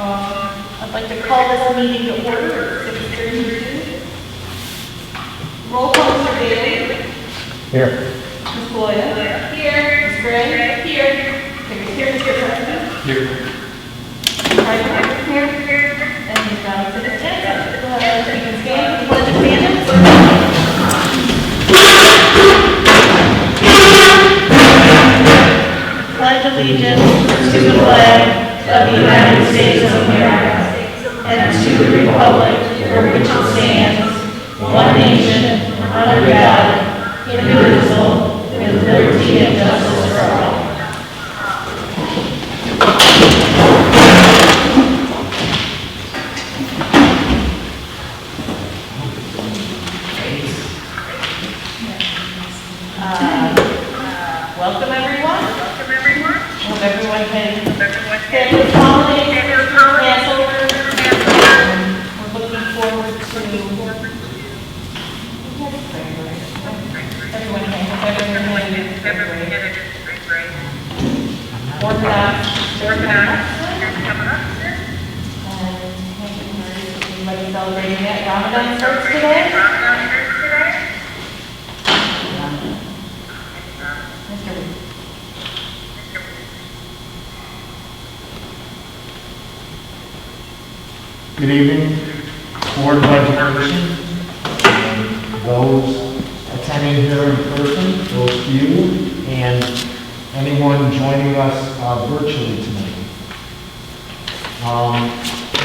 I'd like to call this meeting to order at 6:32. Roll call, Mr. Bailey. Here. Ms. Goya. Here. Ms. Gray. Here. Here, Mr. President. Here. Here. And Ms. Johnson is absent. Go ahead, you can stand for the pledge of allegiance. Pledge allegiance to the flag of the United States of America and to the republic for which it stands, one nation, under God, indivisible, with liberty and justice for all. Welcome everyone. Hope everyone can stay with holidays, Passover. We're looking forward to everyone had a good break. Orthodox coming up. Anybody celebrating that? Ramadan starts today? Mr. Reed. Good evening, Board of Education, and those attending here in person, those few, and anyone joining us virtually tonight.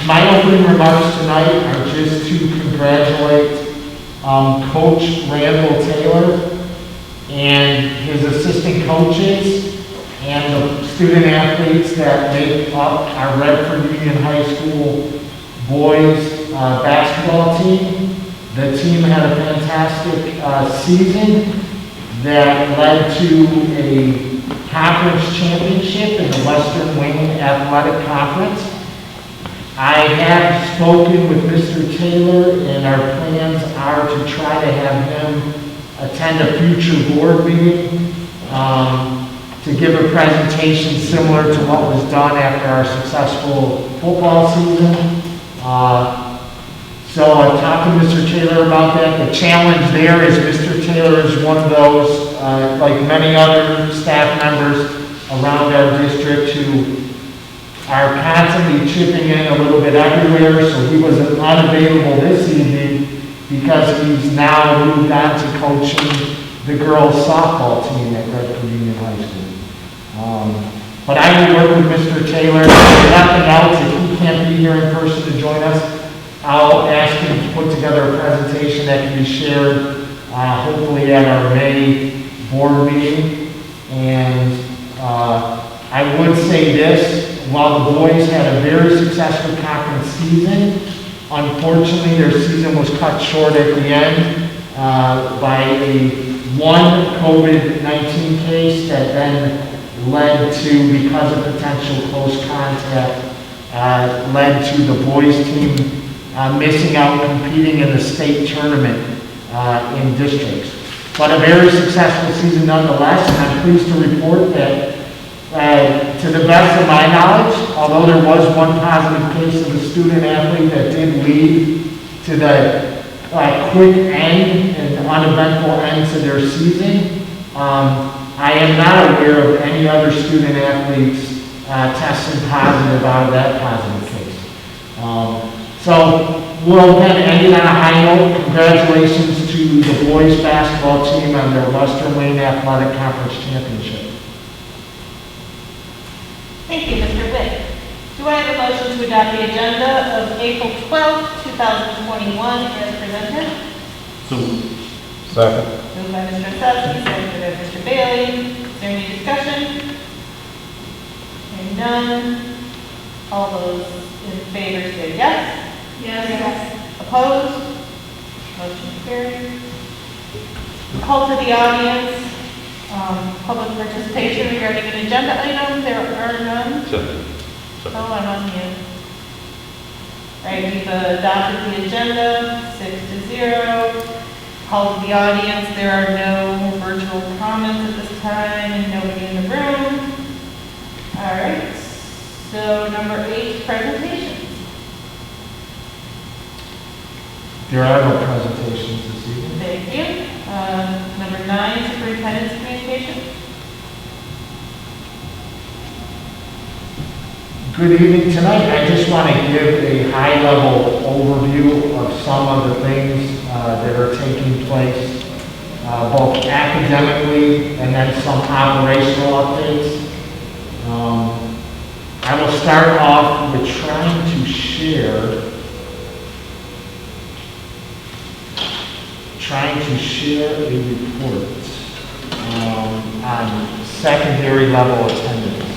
My opening remarks tonight are just to congratulate Coach Randall Taylor and his assistant coaches and the student athletes that make up our Redford Union High School boys basketball team. The team had a fantastic season that led to a conference championship in the Western Wayne Athletic Conference. I have spoken with Mr. Taylor, and our plans are to try to have him attend a future board meeting to give a presentation similar to what was done after our successful football season. So I've talked to Mr. Taylor about that. The challenge there is Mr. Taylor is one of those, like many other staff members around our district, who are constantly chipping in a little bit everywhere. So he was unavailable this evening because he's now moved on to coaching the girls softball team at Redford Union High School. But I will work with Mr. Taylor. If nothing else, if he can't be here in person to join us, I'll ask him to put together a presentation that can be shared hopefully at our May board meeting. And I would say this, while the boys had a very successful conference season, unfortunately their season was cut short at the end by one COVID-19 case that then led to, because of potential close contact, led to the boys team missing out competing in the state tournament in districts. But a very successful season nonetheless, and I'm pleased to report that to the best of my knowledge, although there was one positive case of a student athlete that did lead to the quick end and uneventful end to their season, I am not aware of any other student athletes testing positive out of that positive case. So we'll then end it on a high note. Congratulations to the boys basketball team on their Western Wayne Athletic Conference Championship. Thank you, Mr. Witt. Do I have a motion to adopt the agenda of April 12th, 2021 as presented? So, second. Moved by Mr. Sussman, seconded by Mr. Bailey. Is there any discussion? Hearing none. All those in favor say yes. Yes. Opposed? Motion carried. Call to the audience. Public participation regarding an agenda item. There are none. Oh, I'm on mute. All right, we've adopted the agenda, 6-0. Call to the audience. There are no virtual comments at this time and nobody in the room. All right. So number 8, presentation. There are no presentations this evening. Thank you. Number 9, superintendent's communication. Good evening. Tonight, I just want to give a high-level overview of some of the things that are taking place, both academically and then some operational updates. I will start off with trying to share a report on secondary level attendance.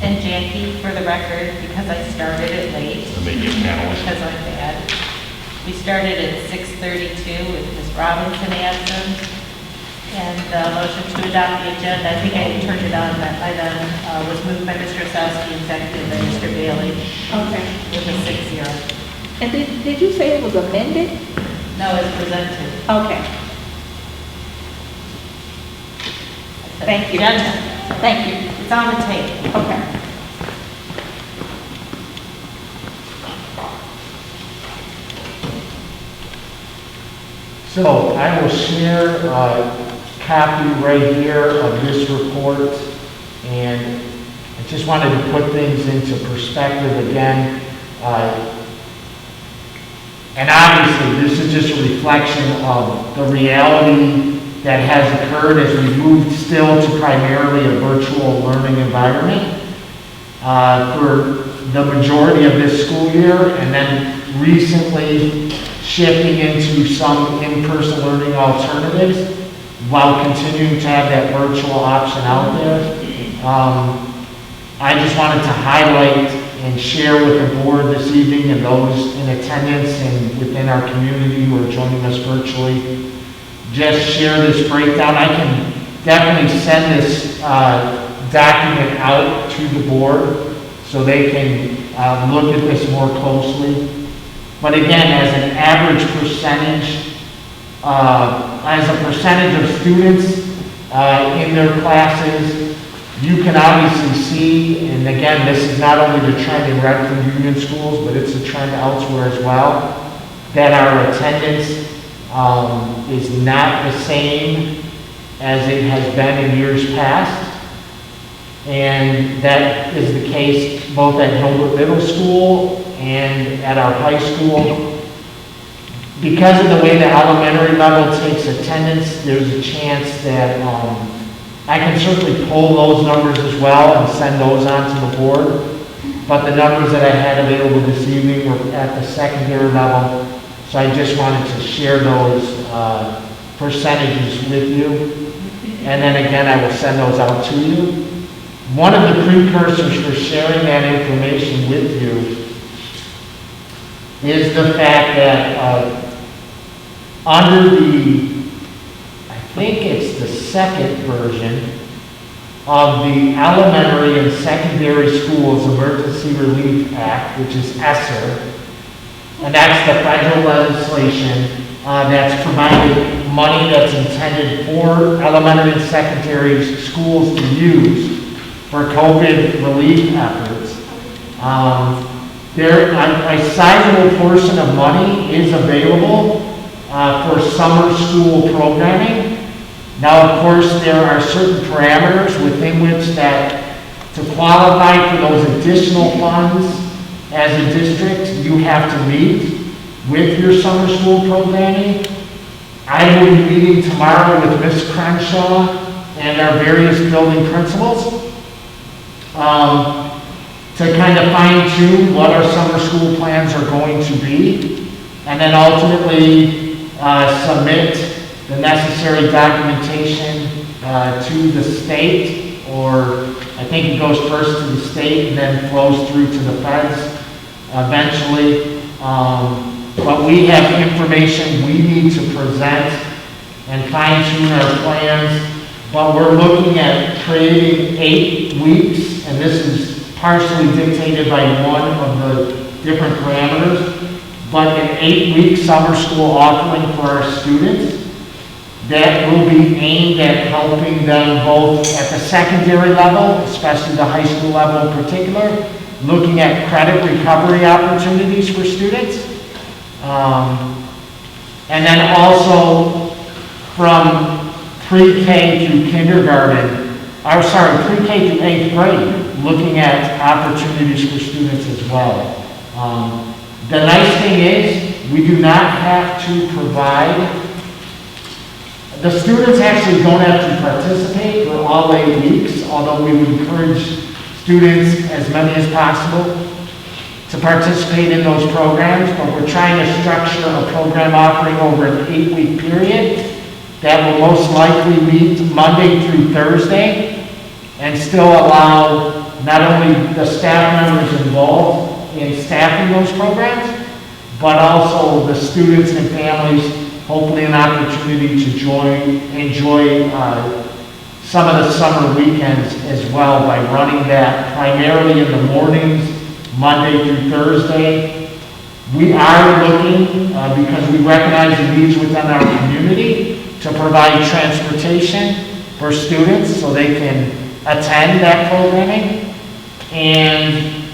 And Jackie, for the record, because I started it late, because I'm bad, we started at 6:32 with Ms. Robinson absent, and motion to adopt the agenda, I think I turned it on by then, was moved by Mr. Osowski and seconded by Mr. Bailey Okay. with a 6-0. And did you say it was amended? No, it's presented. Okay. Thank you. Agenda. Thank you. It's on the tape. Okay. So I will share a copy right here of this report, and I just wanted to put things into perspective again. And obviously, this is just a reflection of the reality that has occurred as we moved still to primarily a virtual learning environment for the majority of this school year, and then recently shifting into some in-person learning alternatives while continuing to have that virtual option out there. I just wanted to highlight and share with the board this evening and those in attendance and within our community who are joining us virtually, just share this breakdown. I can definitely send this document out to the board so they can look at this more closely. But again, as an average percentage, as a percentage of students in their classes, you can obviously see, and again, this is not only the trend in Redford Union schools, but it's a trend elsewhere as well, that our attendance is not the same as it has been in years past. And that is the case both at Hilbert Middle School and at our high school. Because of the way the elementary level takes attendance, there's a chance that I can certainly pull those numbers as well and send those on to the board. But the numbers that I had available this evening were at the secondary level, so I just wanted to share those percentages with you. And then again, I will send those out to you. One of the precursors for sharing that information with you is the fact that under the, I think it's the second version of the Elementary and Secondary Schools Emergency Relief Act, which is ESSER, and that's the federal legislation that's provided money that's intended for elementary and secondary schools to use for COVID relief efforts. A sizable portion of money is available for summer school programming. Now, of course, there are certain parameters within which that to qualify for those additional funds as a district, you have to meet with your summer school programming. I will be meeting tomorrow with Ms. Crenshaw and our various building principals to kind of fine tune what our summer school plans are going to be, and then ultimately submit the necessary documentation to the state, or I think it goes first to the state and then flows through to the feds eventually. but we have information we need to present and fine tune our plans. But we're looking at creating 8 weeks, and this is partially dictated by one of the different parameters, but an 8-week summer school offering for our students that will be aimed at helping them both at the secondary level, especially the high school level in particular, looking at credit recovery opportunities for students. And then also from pre-K through kindergarten, pre-K through 8th grade, looking at opportunities for students as well. The nice thing is, we do not have to provide, the students actually don't have to participate for all 8 weeks, although we would encourage students, as many as possible, to participate in those programs, but we're trying to structure a program offering over an 8-week period that will most likely meet Monday through Thursday and still allow not only the staff members involved in staffing those programs, but also the students and families, hopefully an opportunity to enjoy some of the summer weekends as well by running that primarily in the mornings, Monday through Thursday. We are looking, because we recognize the needs within our community, to provide transportation for students so they can attend that programming. And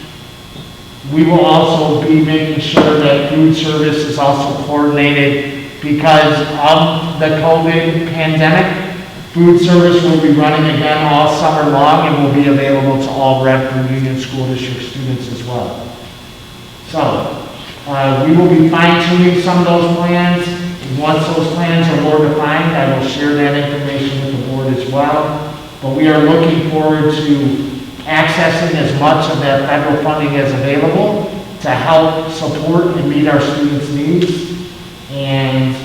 we will also be making sure that food service is also coordinated because of the COVID pandemic. Food service will be running again all summer long and will be available to all Redford Union School District students as well. So, we will be fine-tuning some of those plans. Once those plans are more defined, I will share that information with the board as well. But we are looking forward to accessing as much of that federal funding as available to help support and meet our students' needs. And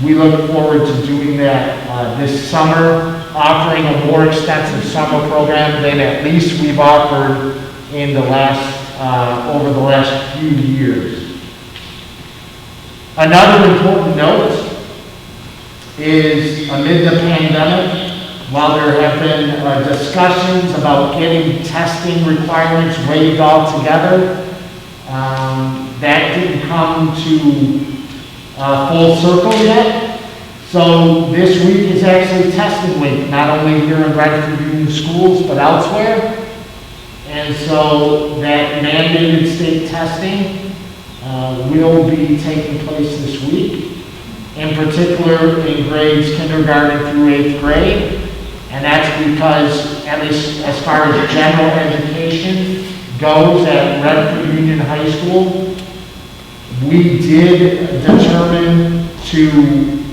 we look forward to doing that this summer, offering a more extensive summer program than at least we've offered in the over the last few years. Another important note is amid the pandemic, while there have been discussions about getting testing requirements waived altogether, that didn't come to full circle yet. So this week is actually testing week, not only here in Redford Union Schools, but elsewhere. And so that mandated state testing will be taking place this week, in particular in grades kindergarten through 8th grade. And that's because, at least as far as general education goes at Redford Union High School, we did determine to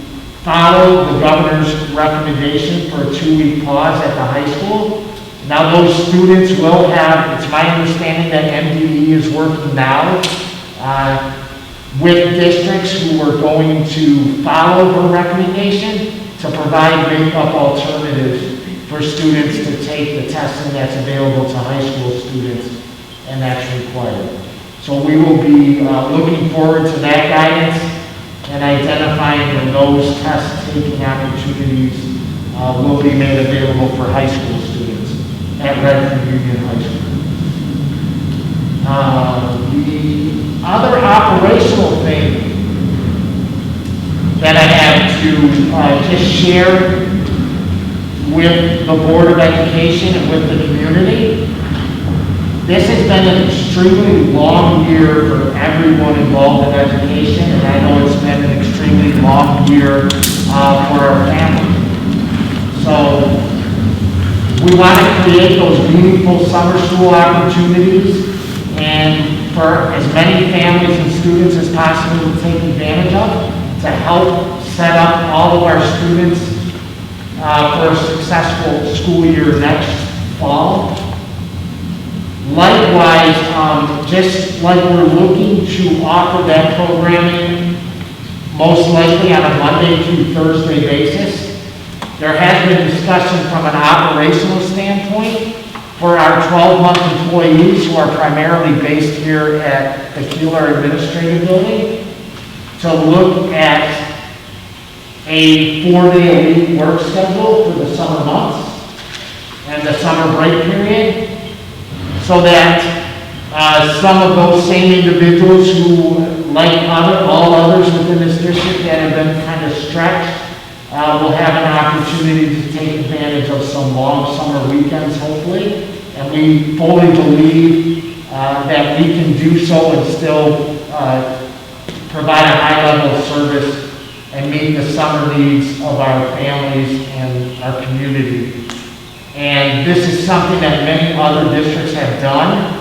follow the governor's recommendation for a 2-week pause at the high school. Now those students will have, it's my understanding that MDE is working now with districts who are going to follow her recommendation to provide make-up alternatives for students to take the testing that's available to high school students, and that's required. So we will be looking forward to that guidance and identifying when those test-taking opportunities will be made available for high school students at Redford Union High School. The other operational thing that I have to just share with the Board of Education and with the community, this has been an extremely long year for everyone involved in education, and I know it's been an extremely long year for our families. So we want to create those meaningful summer school opportunities and for as many families and students as possible to take advantage of to help set up all of our students for a successful school year next fall. Likewise, just like we're looking to offer that programming most likely on a Monday through Thursday basis, there has been discussion from an operational standpoint for our 12-month employees who are primarily based here at the Keeler Administrative Building to look at a 4-day-a-week work schedule for the summer months and the summer break period, so that some of those same individuals who, like all others within this district that have been kind of stretched, will have an opportunity to take advantage of some long summer weekends, hopefully. And we fully believe that we can do so and still provide a high level of service and meet the summer needs of our families and our community. And this is something that many other districts have done.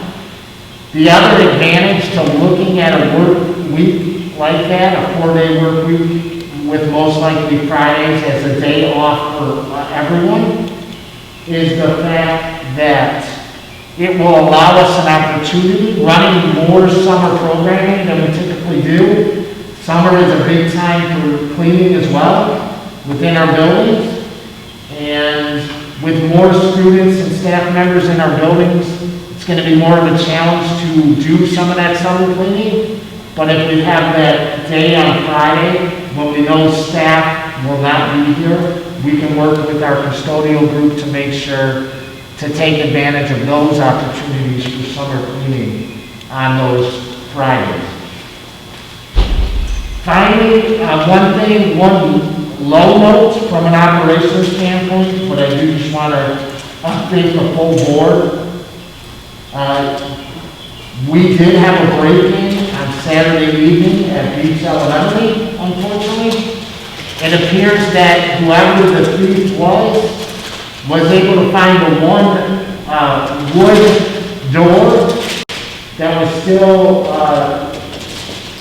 The other advantage to looking at a work week like that, a 4-day work week, with most likely Fridays as a day off for everyone, is the fact that it will allow us an opportunity, running more summer programming than we typically do. Summer is a big time for cleaning as well within our buildings. And with more students and staff members in our buildings, it's going to be more of a challenge to do some of that summer cleaning. But if we have that day on Friday, when we know staff will not be here, we can work with our custodial group to make sure to take advantage of those opportunities for summer cleaning on those Fridays. Finally, one low note from an operations standpoint, but I do just want to update the full board. We did have a break-in on Saturday evening at Beach Elementary, unfortunately. It appears that whoever the thief was able to find the one wood door that was still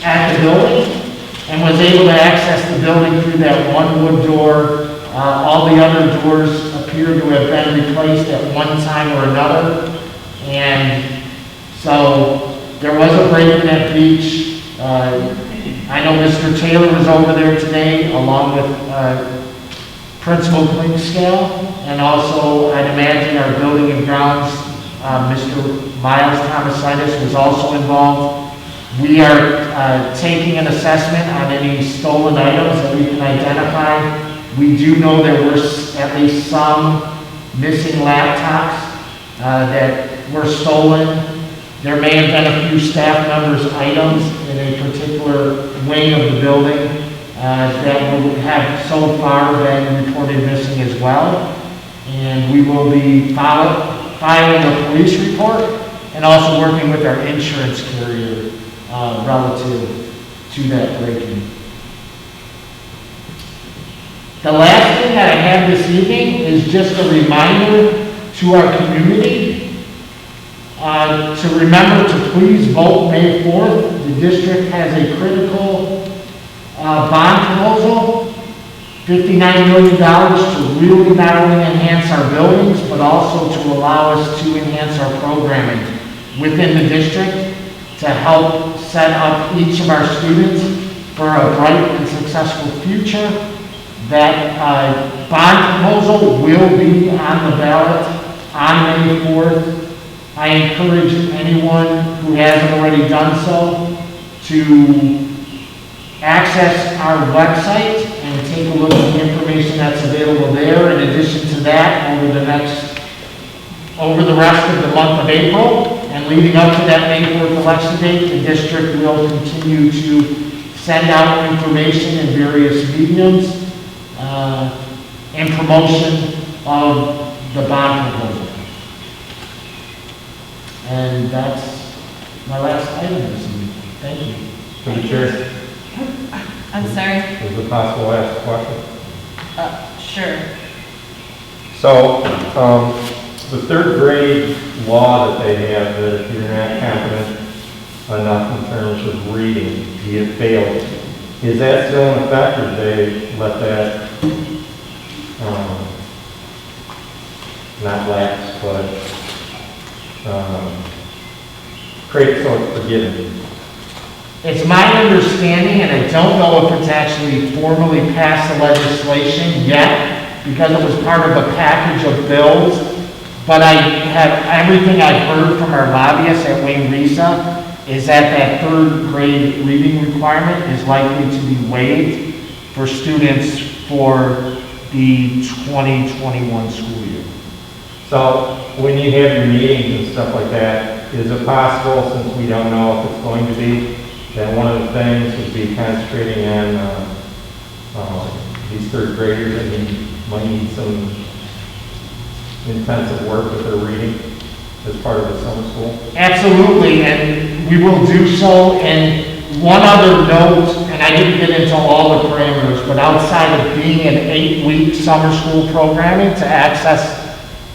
at the building and was able to access the building through that one wood door. All the other doors appear to have been replaced at one time or another. And so there was a break-in at Beach. I know Mr. Taylor was over there today along with Principal Klingscale, and also I'd imagine our building and grounds, Mr. Miles Thomasitis was also involved. We are taking an assessment on any stolen items that we can identify. We do know there were at least some missing laptops that were stolen. There may have been a few staff members' items in a particular wing of the building that would have so far been reported missing as well. And we will be filing a police report and also working with our insurance carrier relative to that break-in. The last thing that I have this evening is just a reminder to our community to remember to please vote May 4th. The district has a critical bond proposal, $59 million to really not only enhance our buildings, but also to allow us to enhance our programming within the district to help set up each of our students for a bright and successful future. That bond proposal will be on the ballot on May 4th. I encourage anyone who hasn't already done so to access our website and take a look at the information that's available there. In addition to that, over the rest of the month of April and leading up to that May 4th election date, the district will continue to send out information in various mediums and promotion of the bond proposal. And that's my last item this evening. Thank you. Mr. Chair, I'm sorry. is it possible to ask a question? Sure. So, the third grade law that they have, that if you're not competent enough in terms of reading, you fail. Is that still in effect, or they let that not lapse, but create some forgiveness? It's my understanding, and I don't know if it's actually formally passed the legislation yet, because it was part of a package of bills, but I have everything I've heard from our lobbyists at Wayne Risa is that third grade reading requirement is likely to be waived for students for the 2021 school year. So when you have your meetings and stuff like that, is it possible, since we don't know if it's going to be, that one of the things would be concentrating on these third graders that might need some intensive work with their reading as part of the summer school? Absolutely, and we will do so. And one other note, and I didn't get into all the parameters, but outside of being an 8-week summer school programming to access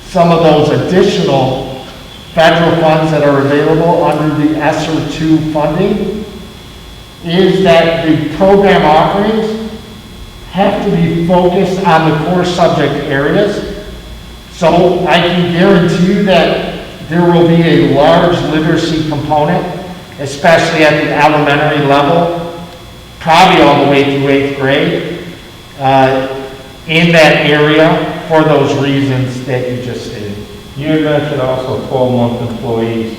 some of those additional federal funds that are available under the ESSER 2 funding, is that the program offerings have to be focused on the core subject areas. So I can guarantee you that there will be a large literacy component, especially at the elementary level, probably all the way through 8th grade, in that area for those reasons that you just stated. You had mentioned also 12-month employees.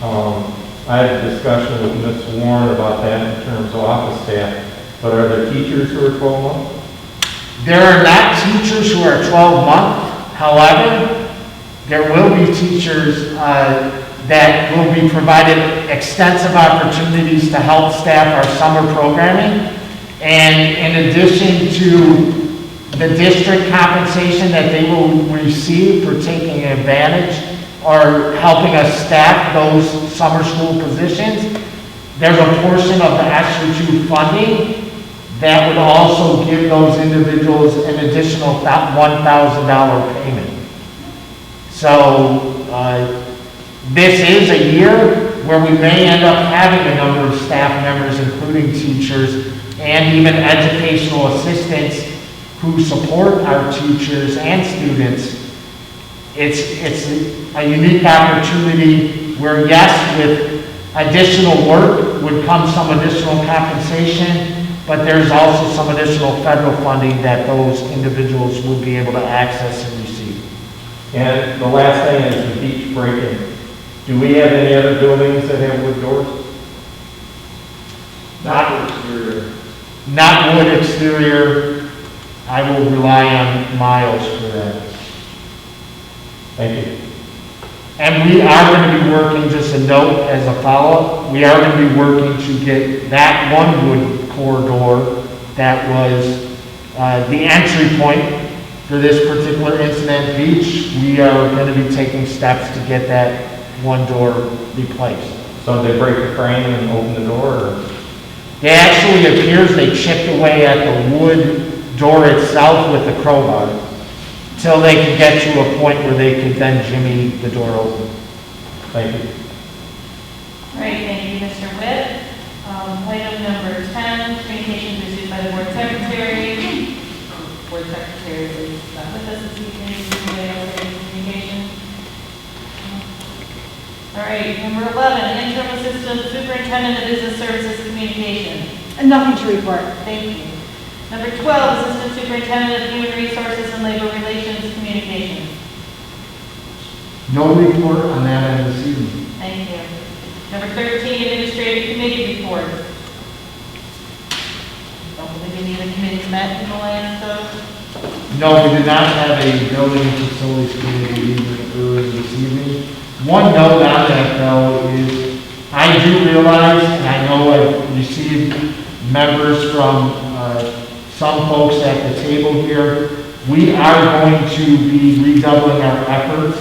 I had a discussion with Ms. Warren about that in terms of office staff, but are there teachers who are 12-month? There are not teachers who are 12-month. However, there will be teachers that will be provided extensive opportunities to help staff our summer programming. And in addition to the district compensation that they will receive for taking advantage or helping us staff those summer school positions, there's a portion of the ESSER 2 funding that would also give those individuals an additional $1,000 payment. So this is a year where we may end up having a number of staff members, including teachers and even educational assistants who support our teachers and students. It's a unique opportunity where, yes, with additional work would come some additional compensation, but there's also some additional federal funding that those individuals will be able to access and receive. And the last thing is the beach break-in. Do we have any other buildings that have wood doors? Not exterior. Not wood exterior. I will rely on Miles for that. Thank you. And we are going to be working, just a note as a follow-up, we are going to be working to get that one wood corridor that was the entry point for this particular incident beach. We are going to be taking steps to get that one door replaced. So they break the frame and open the door? Or? It actually appears they chipped away at the wood door itself with the crowbar till they could get to a point where they could then jimmy the door open. Thank you. All right, thank you, Mr. Witt. Item number 10, communications received by the board secretary. Board secretary is not with us this evening. Anybody else have any communication? All right, number 11, interim assistant superintendent of business services communication. And nothing to report. Thank you. Number 12, assistant superintendent of human resources and labor relations communication. No report on that end this evening. Thank you. Number 13, administrative committee report. Don't believe any of the committees met in the last, No, we did not have a building and facilities committee earlier this evening. One note on that, though, is I do realize, and I know I've received members from some folks at the table here, we are going to be redoubling our efforts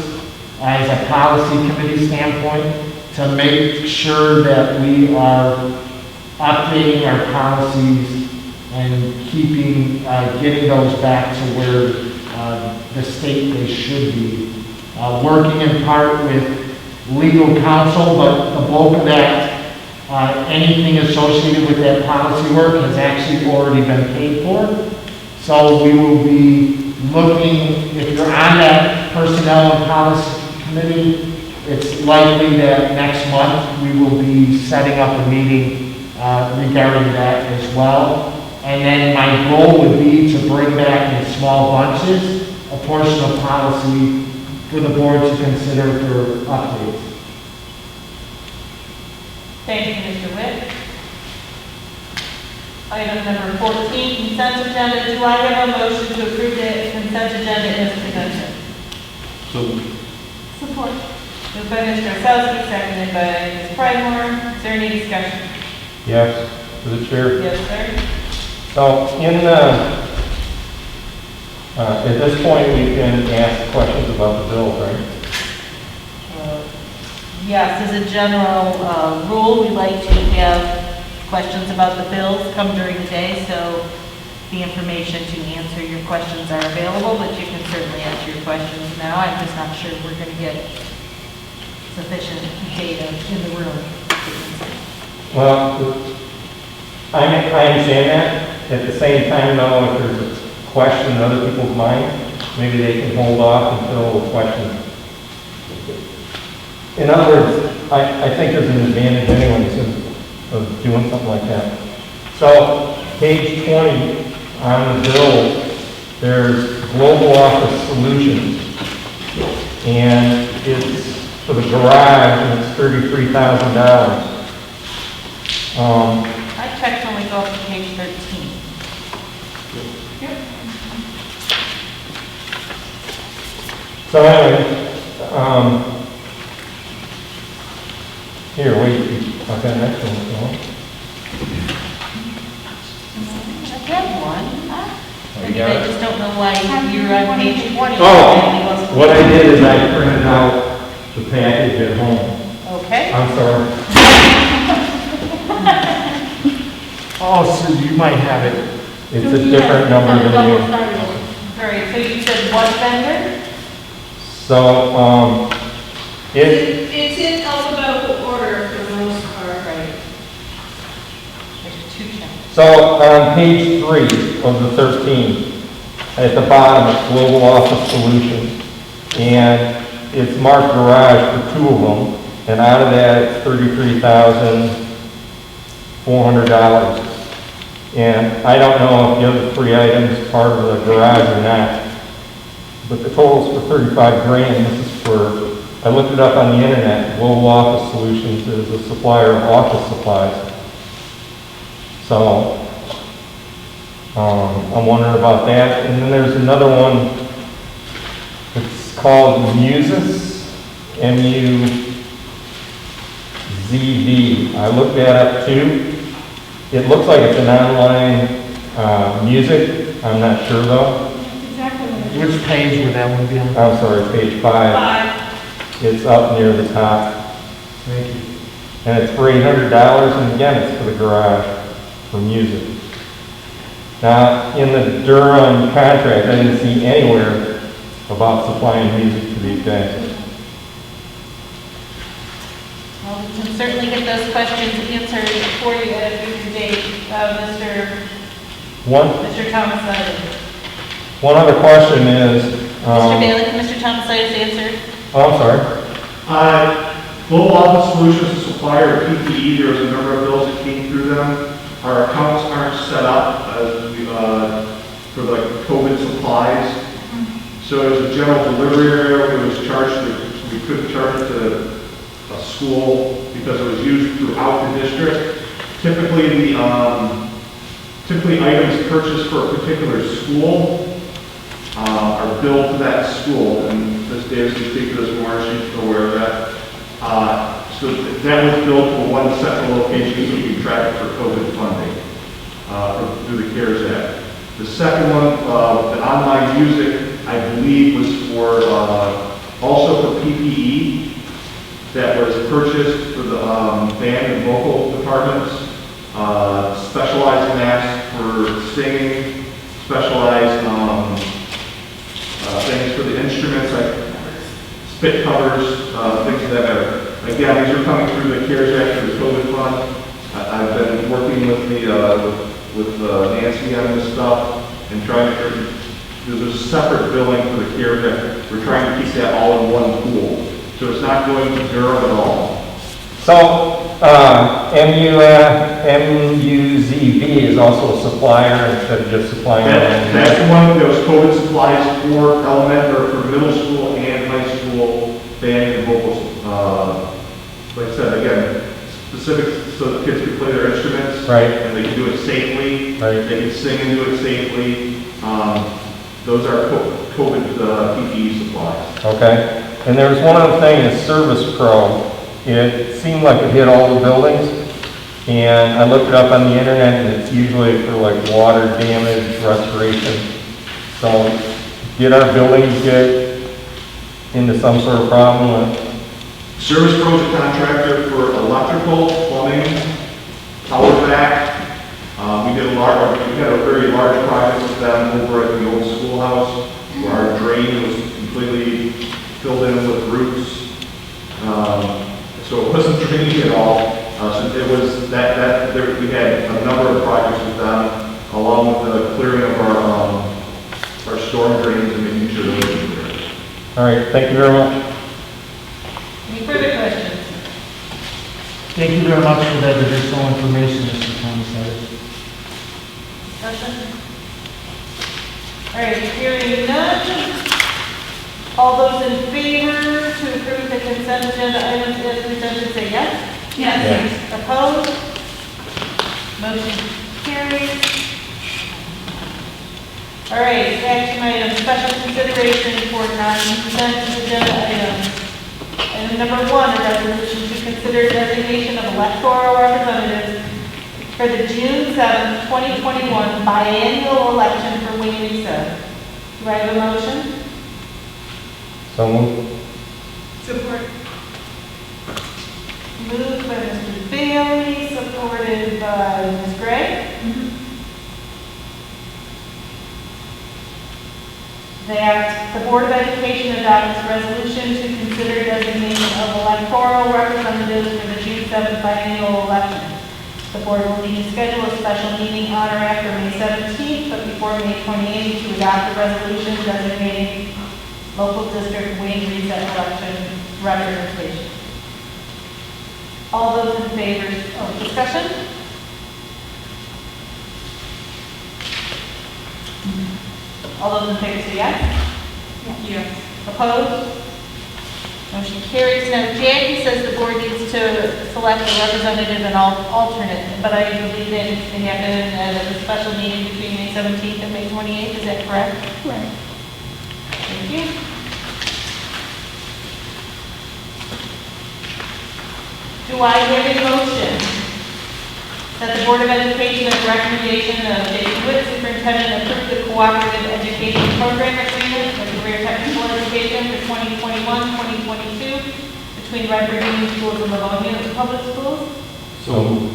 as a policy committee standpoint to make sure that we are updating our policies and keeping, getting those back to where the state they should be. Working in part with legal counsel, but the bulk of that, anything associated with that policy work has actually already been paid for. So we will be looking, if you're on that personnel and policy committee, it's likely that next month we will be setting up a meeting regarding that as well. And then my goal would be to bring back in small bunches a portion of policy for the board to consider for updates. Thank you, Mr. Witt. Item number 14, consent agenda. Do I have a motion to approve the consent agenda as presented? Support. Moved by Mr. Osowski, seconded by Ms. Pridemore. Is there any discussion? Yes, to the chair. Yes, sir. So at this point, we can ask questions about the bills, right? Yes, as a general rule, we like to have questions about the bills come during the day, so the information to answer your questions are available, but you can certainly answer your questions now. I'm just not sure we're going to get sufficient data in the room. Well, I understand that. At the same time, though, if there's a question in other people's mind, maybe they can hold off until the question. In other words, I think there's an advantage anyways of doing something like that. So, page 20 on the bill, there's Global Office Solutions, and it's for the garage, and it's $33,000. I checked when we go up to page 13. So anyway, here, wait, I've got an extra one. I have one. Maybe got I it? just don't know why you're on page 20. Oh, what I did is I printed out the package at home. Okay. I'm sorry. Oh, so you might have it. It's a different number than you. All right, so you said what vendor? So, It's in alphabetical order for the most part. Right. There's two checks. so on page 3 of the 13, at the bottom, it's Global Office Solutions, and it's marked garage for 2 of them, and out of that, it's $33,400. And I don't know if the other 3 items are part of the garage or not, but the total's for $35,000. This is for, I looked it up on the internet. Global Office Solutions is a supplier of office supplies. So, I'm wondering about that. And then there's another one. It's called Musis, M-U-Z-V. I looked that up too. It looks like it's an online music. I'm not sure though. Which page would that one be on? I'm sorry, page 5. It's up near the top. Thank you. And it's for $800, and again, it's for the garage, for music. Now, in the Durham contract, I didn't see anywhere about supplying music to these guys. Well, we can certainly get those questions answered for you at a future date, Mr. Thomas. One other question is, Mr. Bailey, can Mr. Thomas answer? oh, I'm sorry. Global Office Solutions is a supplier of PPE. There was a number of bills that came through them. Our accounts aren't set up for like COVID supplies. So as a general delivery area, it was charged we couldn't charge it to a school because it was used throughout the district. Typically, items purchased for a particular school are billed to that school, and Ms. Davis can speak to this more, she's aware of that. So that was billed to one central location so we can track it for COVID funding through the CARES Act. The second one, the online music, I believe was for also for PPE that was purchased for the band and vocal departments, specialized masks for singing, specialized things for the instruments like spit covers, things of that matter. Again, these are coming through the CARES Act through the COVID fund. I've been working with Nancy on this stuff and trying to, there's a separate billing for the CARES Act. We're trying to keep that all in one pool. So it's not going to Durham at all. So, MUZV is also a supplier instead of just supplying. That's one of those COVID supplies for elementary or for middle school and high school band and vocals. Like I said, again, specific, so that kids can play their instruments. Right. And they can do it safely. Right. They can sing and do it safely. Those are COVID PPE supplies. Okay. And there was one other thing, the Service Pro. It seemed like it hit all the buildings. And I looked it up on the internet, and it's usually for like water damage, restoration. So did our buildings get into some sort of problem? Service Pro is a contractor for electrical, plumbing, power back. We had a very large project with them over at the old schoolhouse, where our drain was completely filled in with roots. So it wasn't draining at all. So it was we had a number of projects with them, along with the clearing of our storm drains and making sure those are clear. All right, thank you very much. Any further questions? Thank you very much for that additional information, Mr. Thomas. Discussion? All right, hearing none. All those in favor to approve the consent agenda items as presented, say yes. Yes. Opposed? Motion carries. All right, action item, special consideration for non-consent agenda items. Item number 1, a resolution to consider designation of electoral representatives for the June 7th, 2021 biennial election for Wayne-Lisa. Do I have a motion? So moved. Support. Moved by Mr. Bailey, supported by Ms. Gray. That the Board of Education adopts resolution to consider designation of electoral representatives for the June 7th biennial election. The Board will need to schedule a special meeting on or after May 17th, but before May 28th to adopt the resolution designating local district Wayne Reset election representation. All those in favor of discussion? All those in favor say yes. Yes. Opposed? Motion carries. Now, Jackie says the board needs to select a representative and alternate, but I believe that needs to happen at a special meeting between May 17th and May 28th. Is that correct? Right. Thank you. Do I hear a motion that the Board of Education, at the recommendation of Jason Witt, Superintendent, approve the Cooperative Education Program Agreement for Career Technical Education for 2021-2022 between Redford Union Schools and Livonia Public Schools? So moved.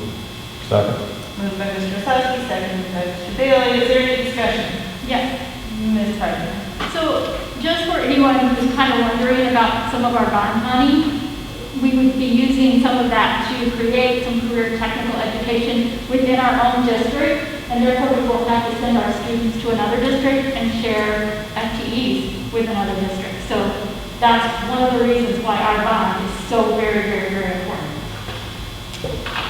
Second. Moved by Mr. Osowski, seconded by Mr. Bailey. Is there any discussion? Yes. Ms. Harden. So just for anyone who's kind of wondering about some of our bond money, we would be using some of that to create some career technical education within our own district, and therefore we won't have to send our students to another district and share FTEs with another district. So that's one of the reasons why our bond is so very, very, very important.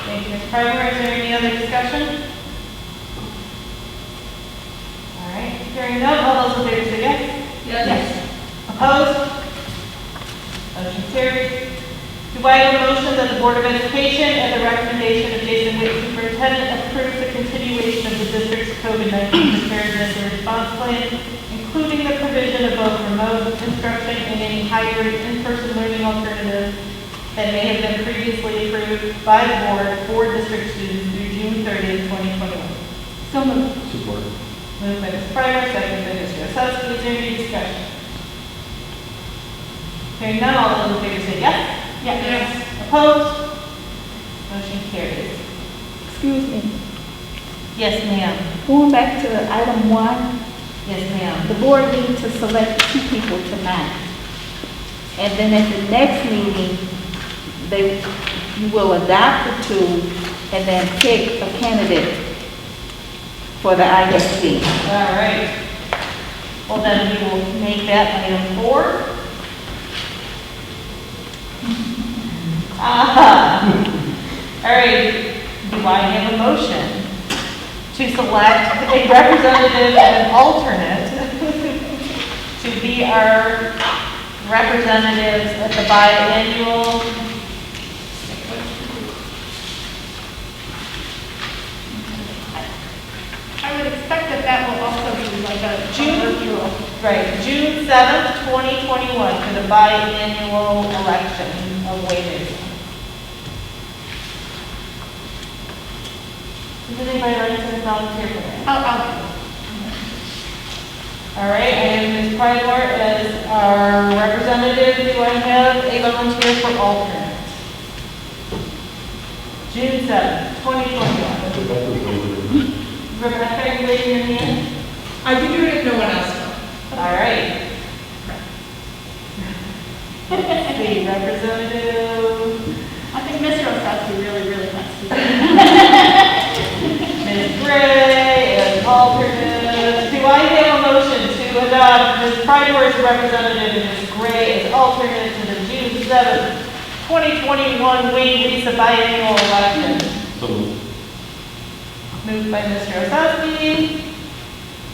Thank you, Ms. Primer. Is there any other discussion? All right, hearing none, all those in favor say yes. Yes. Opposed? Motion carries. Do I have a motion that the Board of Education, at the recommendation of Jason Witt, Superintendent, approves the continuation of the district's COVID-19 preparedness and response plan, including the provision of both remote instruction and any hybrid in-person learning alternatives that may have been previously approved by the board for district students through June 30th, 2021? So moved. Support. Moved by Ms. Primer, seconded by Mr. Osowski. Is there any discussion? Hearing none, all those in favor say yes. Yes. Opposed? Motion carries. Excuse me. Yes, ma'am. Going back to item 1, Yes, ma'am. the board needs to select 2 people tonight. And then at the next meeting, you will adopt the 2 and then pick a candidate for the ISD. All right. Well, then we will make that item 4. All right. Do I have a motion to select a representative and an alternate to be our representatives at the biannual like a June? virtual. Right, June 7th, 2021, for the biannual election of wages. Does anybody like to volunteer for that? I'll All right, I have Ms. Pryor as our representative. Do I have a volunteer for alternate? June 7th, 2021. Rebecca, you raising your hand? I can do it if no one else will. All right. The representative, I think Mr. Osowski really, really wants to. Ms. Gray as alternate. Do I have a motion to adopt Ms. Pryor as representative and Ms. Gray as alternate to the June 7th, 2021 Wayne Lisa biannual election? Moved by Mr. Osowski.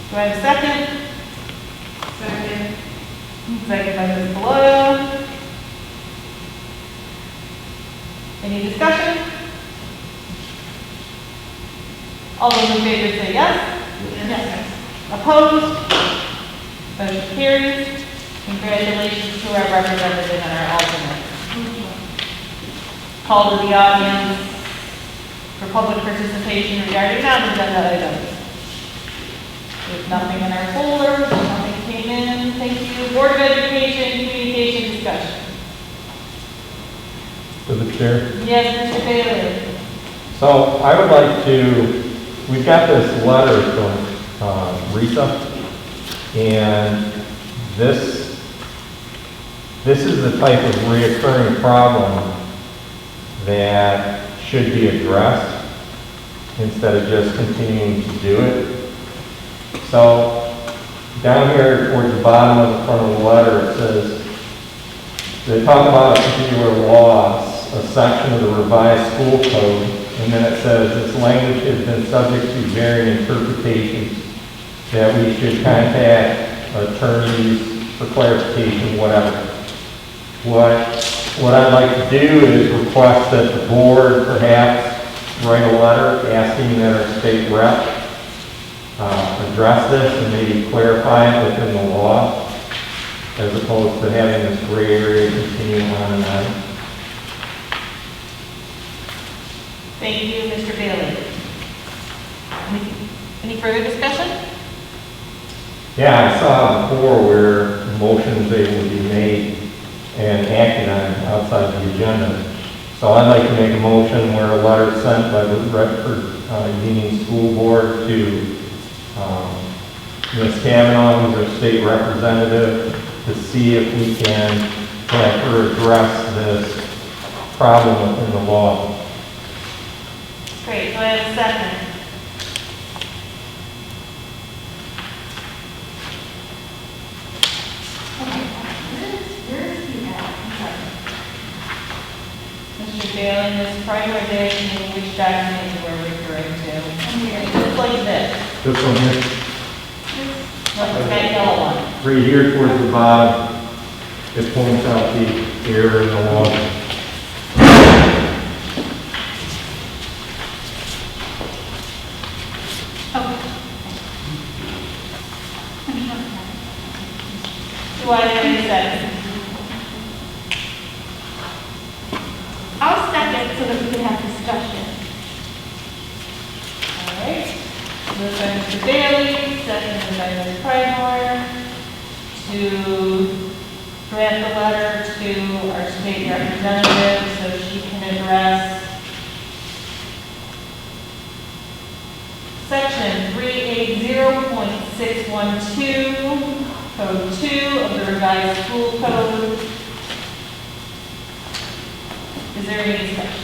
Do I have a second? Second. Second by Ms. Beloya. Any discussion? All those in favor say yes. Yes. Opposed? Motion carries. Congratulations to our representative and our alternate. Call to the audience for public participation regarding non-agenda items. There's nothing in our folder, nothing came in. Thank you. Board of Education, communication discussion. To the chair. Yes, Mr. Bailey. So I would like to, we've got this letter from Rita, and this is the type of reoccurring problem that should be addressed instead of just continuing to do it. So down here towards the bottom of the front of the letter, it says, they talk about a particular law, a section of the revised school code, and then it says this language has been subject to varying interpretations, that we should contact attorneys for clarification, whatever. What I'd like to do is request that the board perhaps write a letter asking that our state rep address this and maybe clarify it within the law, as opposed to having this gray area continuing on and on. Thank you, Mr. Bailey. Any further discussion? Yeah, I saw before where motions able to be made and acted on outside the agenda. So I'd like to make a motion where a letter sent by the Redford Union School Board to Ms. Kavanaugh, who's our state representative, to see if we can have her address this problem within the law. Great, do I have a second? Where is he at? I'm sorry. Mr. Bailey, this prioritization, which document you were referring to? It's like this. This one here, Like that yellow one. right here towards the bottom, it points out the error in the law. Do I have any second? I'll second so that we can have discussion. All right. Moved by Mr. Bailey, seconded by Ms. Pryor, to grant the letter to our state representative so she can address section 380.612, code 2 of the revised school code. Is there any discussion?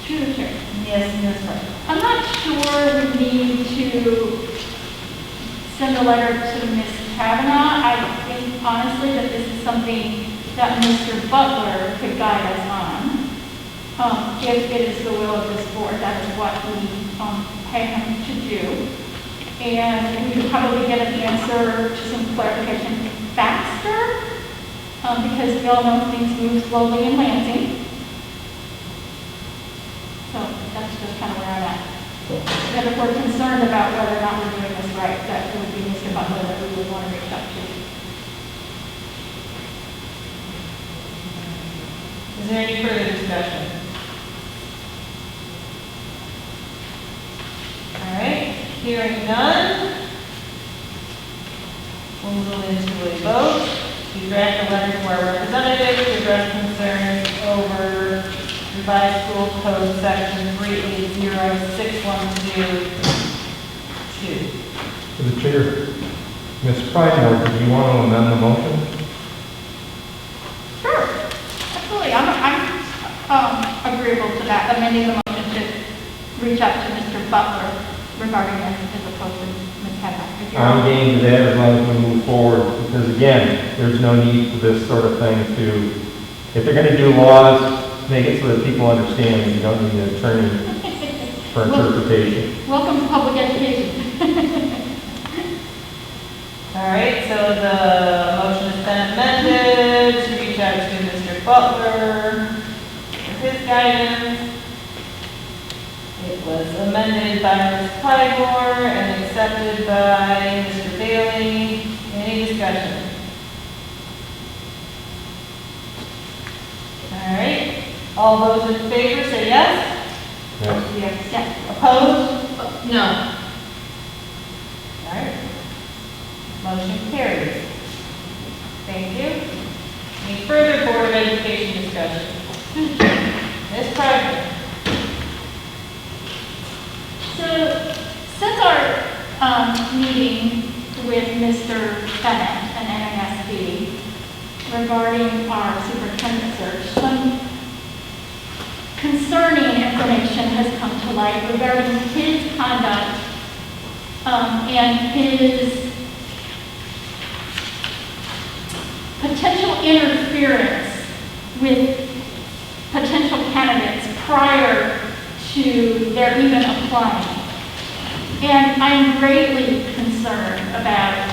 Through the chair. Yes, Ms. Pryor. I'm not sure we need to send a letter to Ms. Kavanaugh. I think honestly that this is something that Mr. Butler could guide us on. If it is the will of this board, that is what we pay him to do. And we could probably get an answer to some clarification faster, because we all know things move slowly in Lansing. So that's just kind of where I'm at. And if we're concerned about whether or not we're doing this right, that would be Mr. Mr. Butler that we would want to reach out to. Is there any further discussion? All right, hearing none. We'll move into a vote. We draft a letter to our representative to address concerns over revised school code section 3806122. To the chair, Ms. Pridemore, do you want to amend the motion? Sure, absolutely. I'm agreeable to that, amending the motion to reach out to Mr. Butler regarding this as opposed to Ms. Haddock. If you're- I'm game to that as long as we move forward, because again, there's no need for this sort of thing to, if they're gonna do laws, make it so that people understand, you don't need an attorney for interpretation. Welcome to public education. All right, so the motion has been amended to reach out to Mr. Butler for his guidance. It was amended by Ms. Pridemore and accepted by Mr. Bailey. Any discussion? All right, all those in favor say yes. Yes. Yes. Opposed? No. All right. Motion carries. Thank you. Any further Board of Education discussion? Ms. Pridemore? So, since our meeting with Mr. Bennett and NASB regarding our superintendent search, some concerning information has come to light regarding his conduct and his potential interference with potential candidates prior to their even applying. And I'm greatly concerned about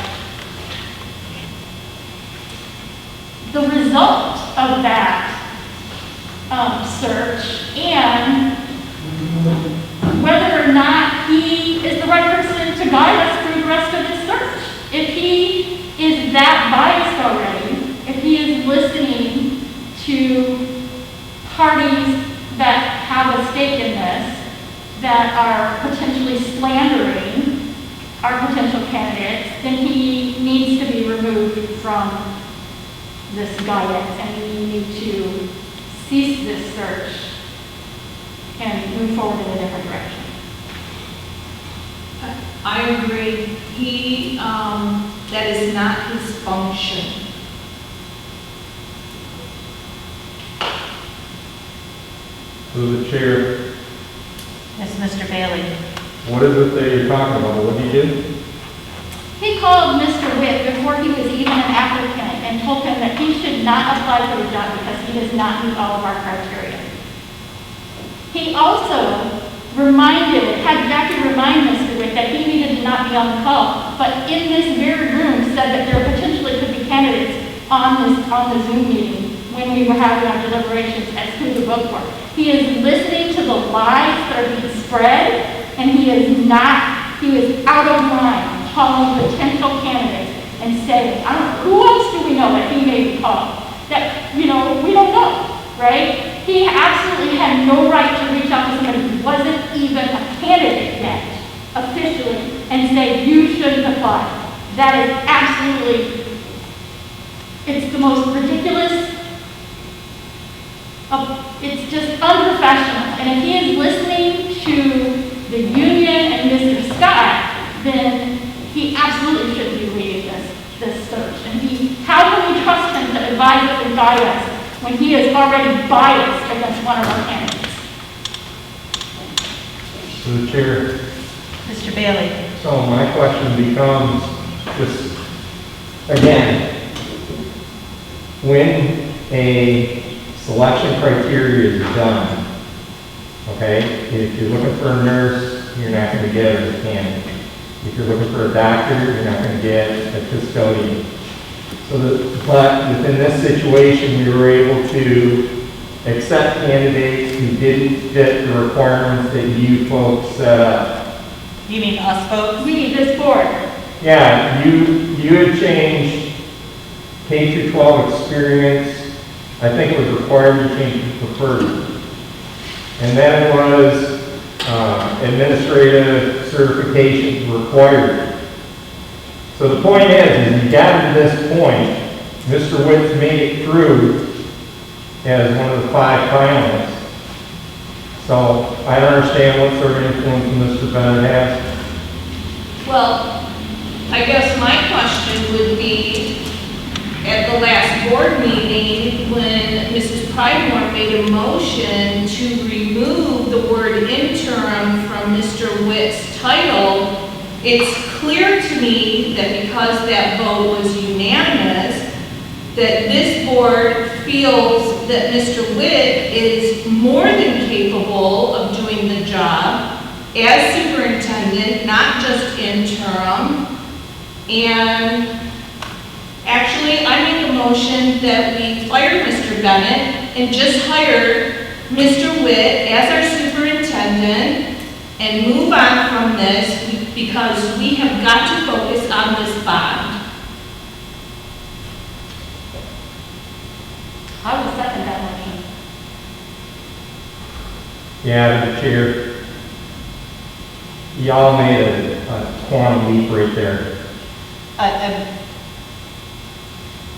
the result of that search and whether or not he is the right person to guide us through the rest of this search. If he is that biased already, if he is listening to parties that have a stake in this, that are potentially slandering our potential candidates, then he needs to be removed from this guidance, and we need to cease this search and move forward in a different direction. I agree. That is not his function. Through the chair, Yes, Mr. Bailey. what is it that you're talking about? What did he do? He called Mr. Witt before he was even an applicant and told him that he should not apply for the job because he does not meet all of our criteria. He also had Jackie remind Mr. Witt that he needed to not be on the call, but in this very room said that there potentially could be candidates on the Zoom meeting when we were having our deliberations as who to vote for. He is listening to the lies that are being spread, and he was out of line calling potential candidates and saying, I don't know, who else do we know that he may be called? That, we don't know, right? He absolutely had no right to reach out to somebody who wasn't even a candidate yet, officially, and say, you shouldn't apply. That is absolutely, it's the most ridiculous, it's just unprofessional. And if he is listening to the union and Mr. Scott, then he absolutely shouldn't be leading this search. And how can we trust him to advise us and guide us when he is already biased against one of our candidates? Through the chair. Mr. Bailey. So my question becomes, just, again, when a selection criteria is done, okay, if you're looking for a nurse, you're not going to get her as a candidate. If you're looking for a doctor, you're not going to get a custodian. But within this situation, we were able to accept candidates who didn't fit the requirements that you folks set up. You mean us folks? We need this board. Yeah, you had changed K through 12 experience. I think it was required to change to preferred. And then it was administrative certification required. So the point is you got to this point, Mr. Witt's made it through as one of the 5 finalists. So I don't understand what sort of influence Mr. Bennett has. Well, I guess my question would be, at the last board meeting, when Mrs. Pridemore made a motion to remove the word interim from Mr. Witt's title, it's clear to me that because that vote was unanimous, that this board feels that Mr. Witt is more than capable of doing the job as superintendent, not just interim. And actually, I make a motion that we fire Mr. Bennett and just hire Mr. Witt as our superintendent and move on from this because we have got to focus on this bond. I will second that motion. Yeah, the chair. Y'all made a quantum leap right there.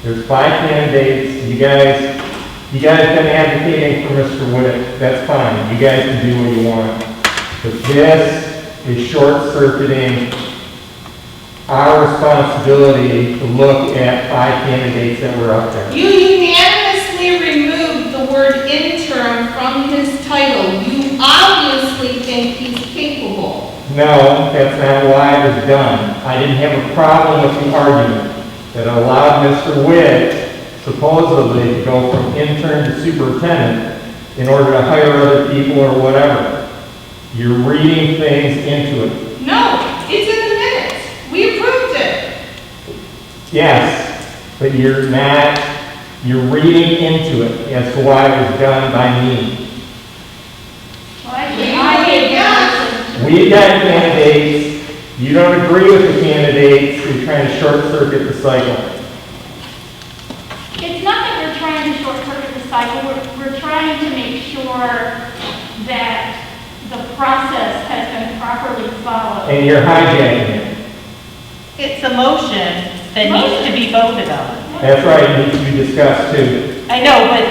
There's 5 candidates. You guys been advocating for Mr. Witt. That's fine. You guys can do what you want. But this is short-circuiting our responsibility to look at 5 candidates that were up there. You unanimously removed the word interim from his title. You obviously think he's capable. No, that's not why it was done. I didn't have a problem with the argument that allowed Mr. Witt supposedly to go from intern to superintendent in order to hire other people or whatever. You're reading things into it. No, it's in the minutes. We approved it. Yes, but you're reading into it as to why it was done by me. Well, actually, I made the motion. We got candidates. You don't agree with the candidates. You're trying to short-circuit the cycle. It's not that we're trying to short-circuit the cycle, we're trying to make sure that the process has been properly followed. And you're hijacking it. It's a motion that needs to be voted on. That's right, it needs to be discussed too. I know, but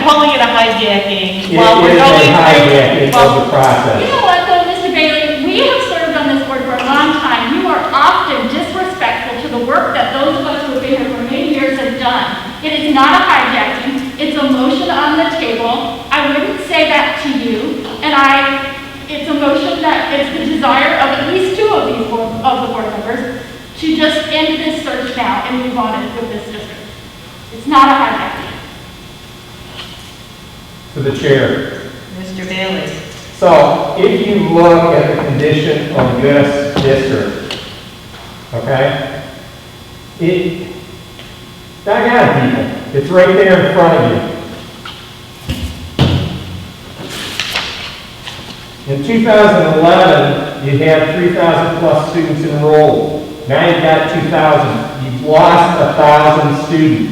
calling it a hijacking It while we're is a going hijacking of the process. You know what though, Mr. Bailey, we have served on this board for a long time. You are often disrespectful to the work that those of us who have been here for many years have done. It is not a hijacking, it's a motion on the table. I wouldn't say that to you, and it's a motion that is the desire of at least 2 of the board members to just end this search now and move on with this district. It's not a hijacking. To the chair. Mr. Bailey. So, if you look at the condition of this district, okay, doggone people, it's right there in front of you. In 2011, you had 3,000 plus students enrolled. Now you've got 2,000. You've lost 1,000 students.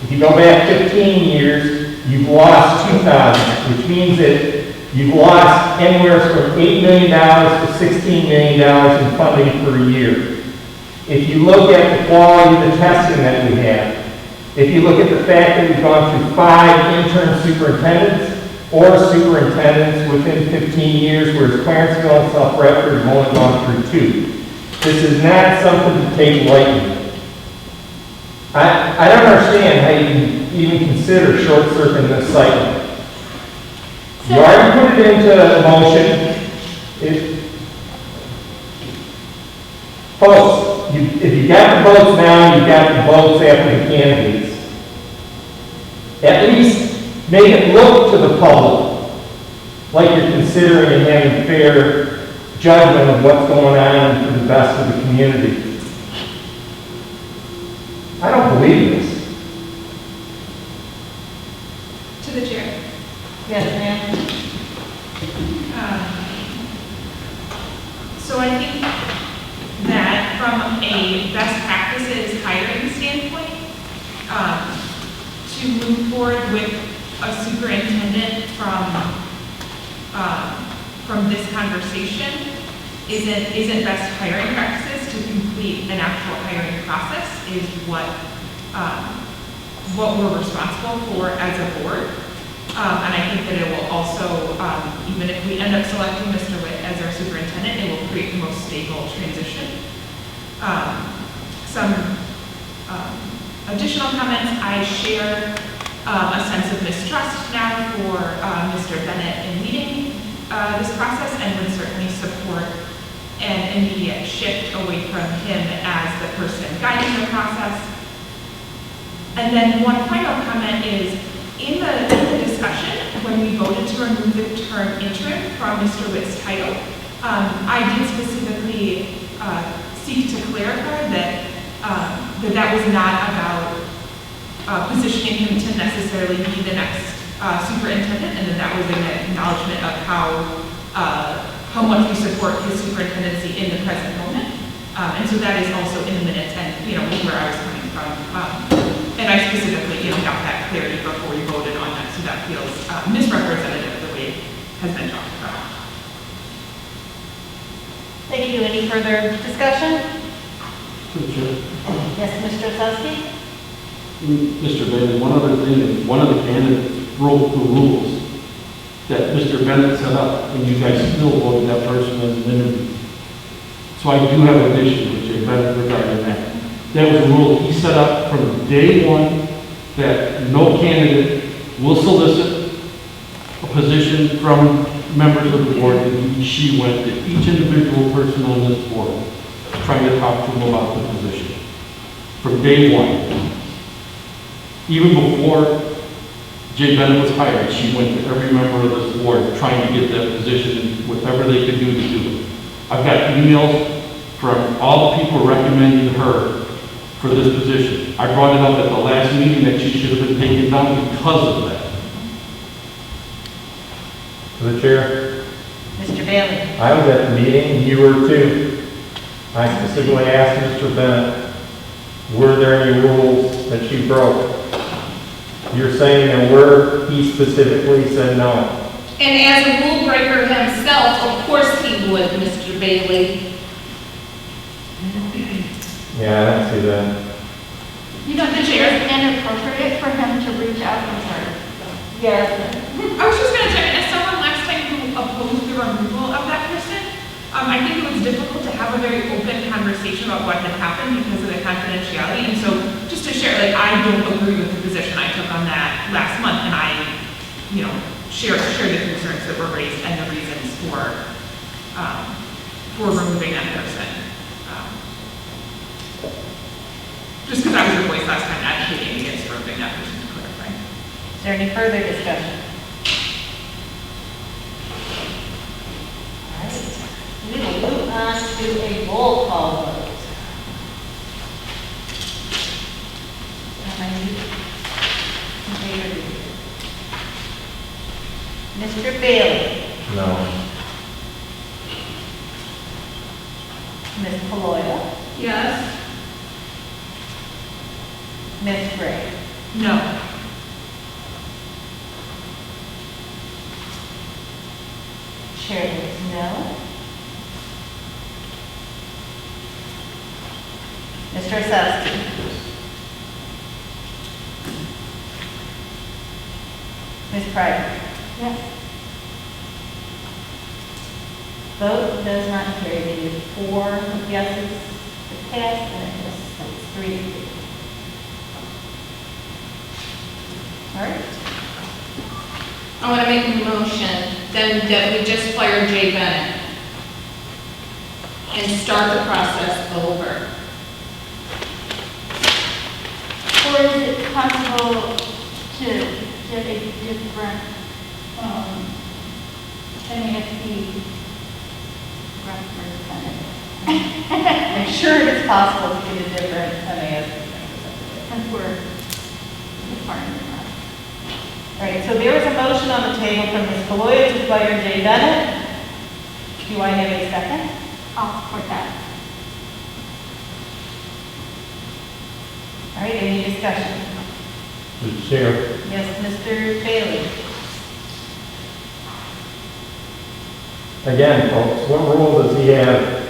If you go back 15 years, you've lost 2,000, which means that you've lost anywhere from $8 million to $16 million in funding per year. If you look at the quality of the testing that we have, if you look at the fact that we've gone through 5 interim superintendents or superintendents within 15 years, whereas Clarenceville and South Redford have only gone through 2. This is not something to take lightly. I don't understand how you can even consider short-circuiting this cycle. You already put it into motion. Folks, if you got the votes now, you got the votes after the candidates. At least make it look to the public like you're considering and having fair judgment of what's going on for the best of the community. I don't believe this. To the chair. Yes, ma'am. So I think that from a best practices hiring standpoint, to move forward with a superintendent from this conversation isn't best hiring practices. To complete an actual hiring process is what we're responsible for as a board. And I think that it will also, even if we end up selecting Mr. Witt as our superintendent, it will create the most stable transition. Some additional comments. I share a sense of mistrust now for Mr. Bennett in leading this process, and would certainly support an immediate shift away from him as the person guiding the process. And then one final comment is, in the discussion, when we voted to remove the term interim from Mr. Witt's title, I did specifically seek to clarify that that was not about positioning him to necessarily be the next superintendent, and that was an acknowledgement of how much we support his superintendency in the present moment. And so that is also in the minutes, and where I was coming from. And I specifically, got that clarity before we voted on that, so that feels misrepresentative the way it has been talked about. Thank you. Any further discussion? Sure. Yes, Mr. Osowski? Mr. Bennett, one other thing, one of the candidates broke the rules that Mr. Bennett set up, and you guys still voted that person as an interview. So I do have an issue with Jay Bennett regarding that. That was a rule he set up from day one, that no candidate will solicit a position from members of the board, and she went to each individual person on this board, trying to talk to them about the position. From day one. Even before Jay Bennett was hired, she went to every member of this board trying to get that position, whatever they could do to do it. I've got emails from all the people recommending her for this position. I brought it up at the last meeting that she should have been taken down because of that. To the chair. Mr. Bailey? I was at the meeting, you were too. I specifically asked Mr. Bennett, were there any rules that she broke? You're saying there were, he specifically said no. And as a rule breaker himself, of course he would, Mr. Bailey. Yeah, I don't see that. The chair is inappropriate for him to reach out. I'm sorry. Yes. I was just going to say, as someone last time who opposed the removal of that person, I think it was difficult to have a very open conversation about what had happened because of the confidentiality. And so just to share, I don't agree with the position I took on that last month, and I, share the concerns that were raised and the reasons for removing that person. Just because I was your voice last time advocating against removing that person, to clarify. Is there any further discussion? All right. We will move on to a roll call vote. Mr. Bailey? No. Ms. Paloya? Yes? Ms. Gray? No. Chair votes no. Mr. Osowski? Ms. Pryor? Yes. Vote does not carry. It is 4 yeses to pass, and it was 3 to 2. All right. I want to make a motion then that we just fire Jay Bennett and start the process over. Or is it possible to get a different, NASD representative? I'm sure it is possible to get a different MAS representative. Since we're requiring that. All right, so there is a motion on the table from Ms. Paloya to fire Jay Bennett. Do I have a second? I'll support that. All right, any discussion? Mr. Chair. Yes, Mr. Bailey? Again, folks, what role does he have?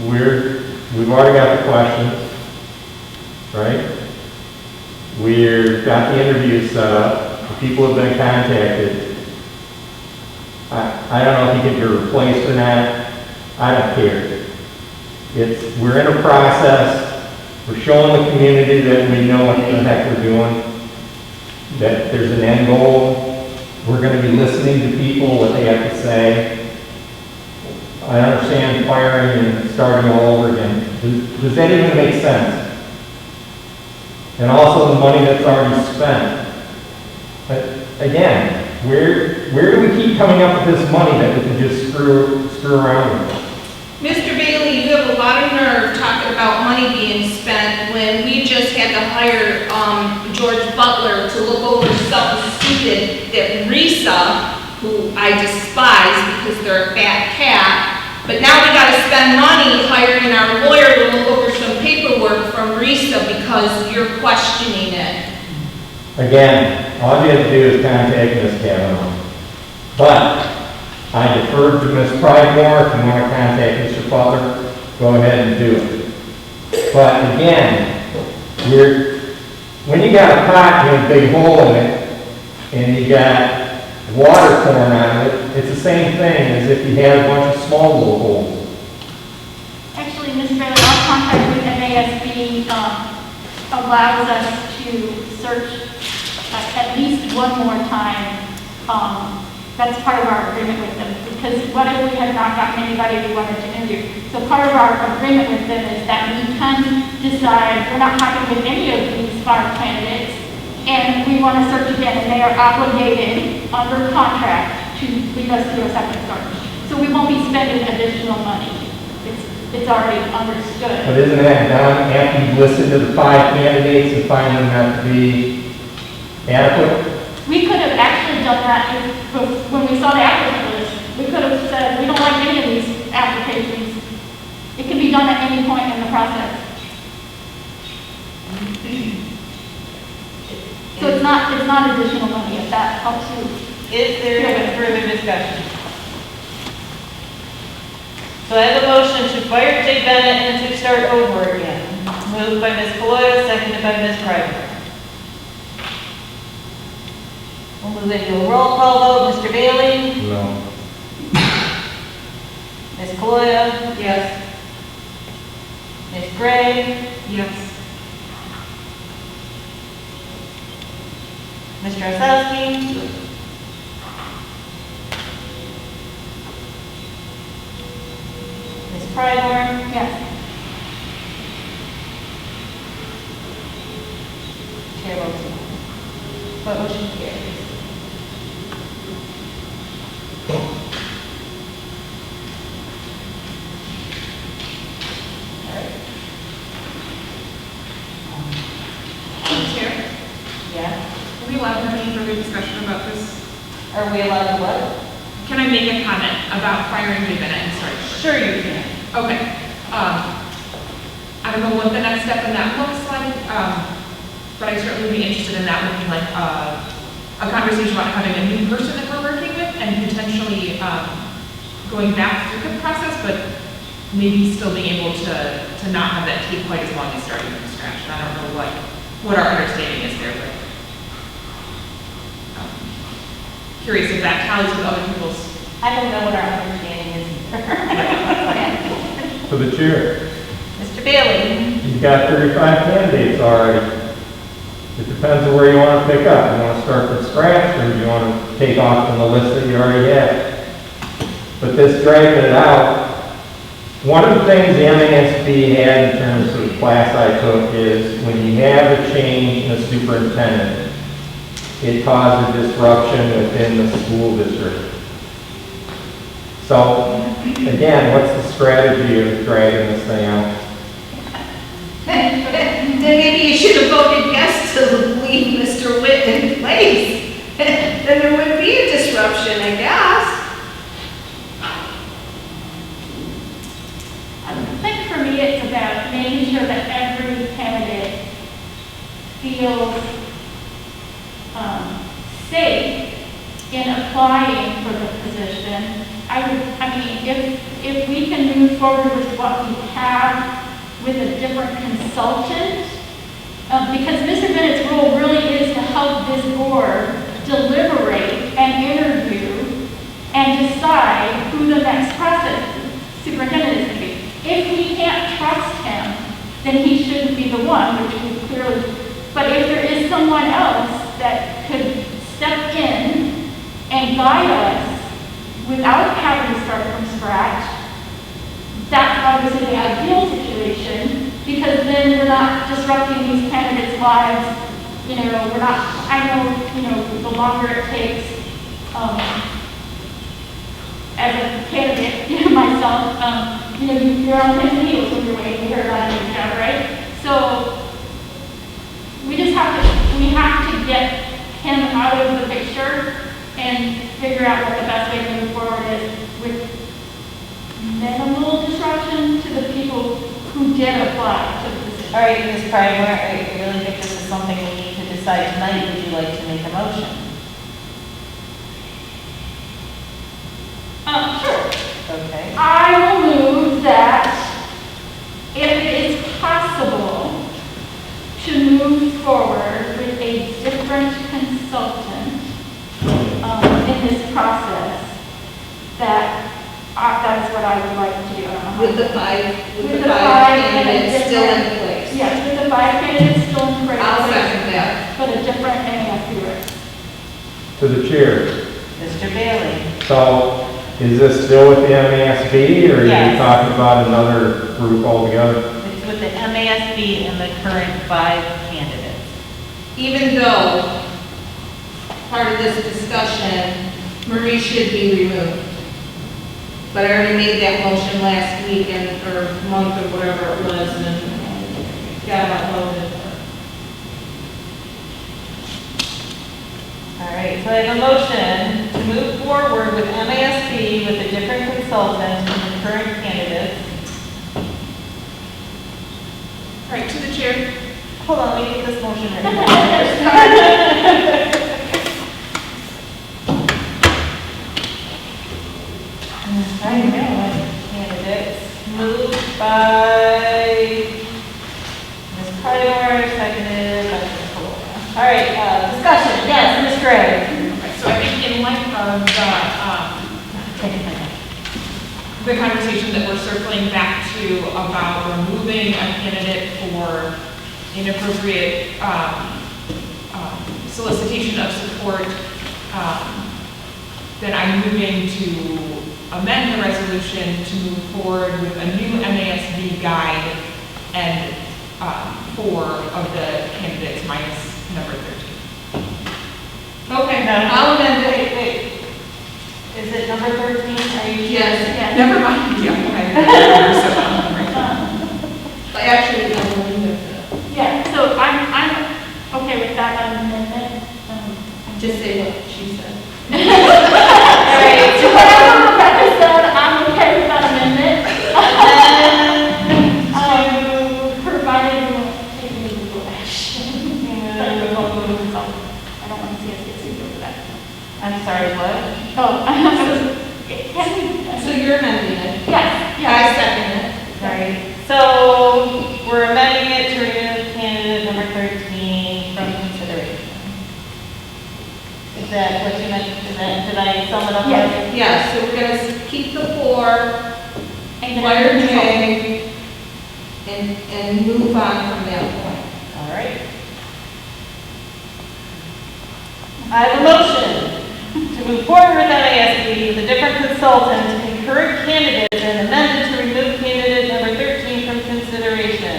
We've already got the questions, right? We've got the interviews set up, the people have been contacted. I don't know if he can be replaced or not, I don't care. We're in a process, we're showing the community that we know what the heck we're doing, that there's an end goal, we're gonna be listening to people, what they have to say. I understand firing and starting all over again. Does that even make sense? And also the money that's already spent. But again, where do we keep coming up with this money that we can just screw around with? Mr. Bailey, you have a lot of nerve talking about money being spent when we just had to hire George Butler to look over something stupid that RISA, who I despise because they're a fat cat, but now we gotta spend money hiring our lawyer to look over some paperwork from RISA because you're questioning it. Again, all you have to do is contact Ms. Kavanaugh. But I deferred to Ms. Pridemore. If you want to contact Mr. Butler, go ahead and do it. But again, when you got a pot with a big hole in it, and you got water pouring on it, it's the same thing as if you had a bunch of small little holes. Actually, Mr. Bailey, our contract with MASB allows us to search at least one more time. That's part of our agreement with them, because what if we have not gotten anybody we wanted to interview? So part of our agreement with them is that we can decide, we're not happy with any of these 5 candidates, and we want to search again, and they are obligated under contract to lead us to a second search. So we won't be spending additional money. It's already understood. But isn't that done after you've listened to the 5 candidates and find them not to be adequate? We could have actually done that when we saw the applicant list. We could have said, we don't like any of these applications. It can be done at any point in the process. So it's not additional money, if that helps you. Is there any further discussion? So I have a motion to fire Jay Bennett and to start over again. Moved by Ms. Caloya, seconded by Ms. Pryder. We'll move into a roll call vote. Mr. Bailey? No. Ms. Caloya? Yes. Ms. Gray? Yes. Mr. Osowski? Ms. Pryder? Yes. Chair votes no. What motion carries? Chair, Yeah. are we allowed to have any further discussion about this? Are we allowed to what? Can I make a comment about firing Jay Bennett and starting over? Sure you can. Okay. I don't know what the next step in that looks like, but I'd certainly be interested in that looking like a conversation about having a new person that we're working with and potentially going back through the process, but maybe still being able to not have that take quite as long as starting from scratch. And I don't know what our understanding is there, but curious if that tallies with other people's. I don't know what our understanding is. To the chair. Mr. Bailey? You've got 35 candidates already. It depends on where you want to pick up. You want to start from scratch, or do you want to take off from the list that you already have? But this dragging it out, one of the things the MASB had in terms of the class I took is when you have a change in a superintendent, it causes disruption within the school district. So, again, what's the strategy of dragging this thing out? Then maybe you should have voted yes to leave Mr. Witt in place. Then there wouldn't be a disruption, I guess. I think for me, it's about making sure that every candidate feels safe in applying for the position. If we can move forward with what we have with a different consultant, because Mr. Bennett's role really is to help this board deliberate and interview and decide who the next superintendent is going to be. If we can't trust him, then he shouldn't be the one, which we clearly, but if there is someone else that could step in and guide us without having to start from scratch, that's obviously the ideal situation, because then we're not disrupting these candidates' lives. We're not, I know, the longer it takes, as a candidate, myself, you're on pins and needles when you're waiting to hear about a new job, right? So we have to get him out of the picture and figure out what the best way to move forward is with minimal disruption to the people who did apply to the position. All right, Ms. Primer, I really think this is something we need to decide tonight. Would you like to make a motion? Sure. Okay. I will move that if it is possible to move forward with a different consultant in this process, that is what I would like to do. With the five candidates still in place. Yes, with the 5 candidates still in place. I'll second that. But a different NASB. To the chair. Mr. Bailey? So, is this still with the MASB, or are Yes. you talking about another group altogether? It's with the MASB and the current 5 candidates. Even though part of this discussion, Marie should be removed. But I already made that motion last week or month or whatever it was, and got it uploaded. All right, so I have a motion to move forward with MASB with a different consultant and the current candidates. All right, to the chair. Hold on, let me get this motion ready. I know, candidates, moved by Ms. Prior, seconded by Ms. Cologne. All right, discussion, yes, Ms. Gray. So I think in light of the conversation that we're circling back to about removing a candidate for inappropriate solicitation of support, then I'm moving to amend the resolution to move forward with a new MASB guide and 4 of the candidates minus number 13. Okay, No, I'll amend it. wait. Is it number 13? Are you? Yes, Never mind, yeah, but actually, no, we'll leave it. Yeah, so I'm okay with that amendment. Just say what she said. All right, So whatever Rebecca said, I'm okay with that amendment. Provided we won't take any legal action. But we won't go to consult. I don't want to see us get sued over that. I'm sorry, what? Oh, can we? So you're amending it? Yes, I yes. second it. All right, so we're amending it to remove candidate number 13 from consideration. Is that what you meant? Did I sum it up? Yes. right? Yeah, so we're gonna keep the 4, And letter then J, and move on from that point. All right. I have a motion to move forward with MASB with a different consultant and current candidates and amended to remove candidate number 13 from consideration.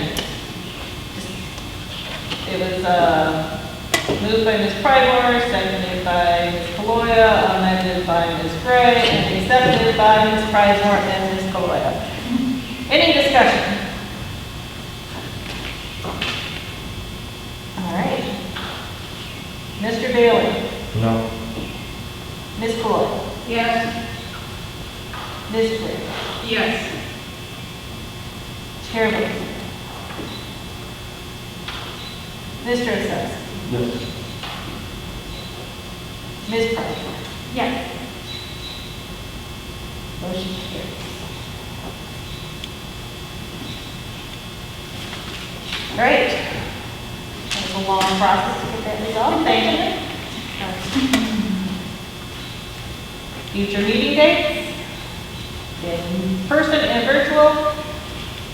It was moved by Ms. Pridemore, seconded by Ms. Kaloya, amended by Ms. Gray, and accepted by Ms. Pridemore and Ms. Kaloya. Any discussion? All right. Mr. Bailey? No. Ms. Kaloya? Yes. Ms. Gray? Yes. Chair votes. Mr. Assess? Yes. Ms. Price? Yes. Motion carries. All right. That was a long process to get that resolved. Thank you. Future meeting dates? In person and virtual.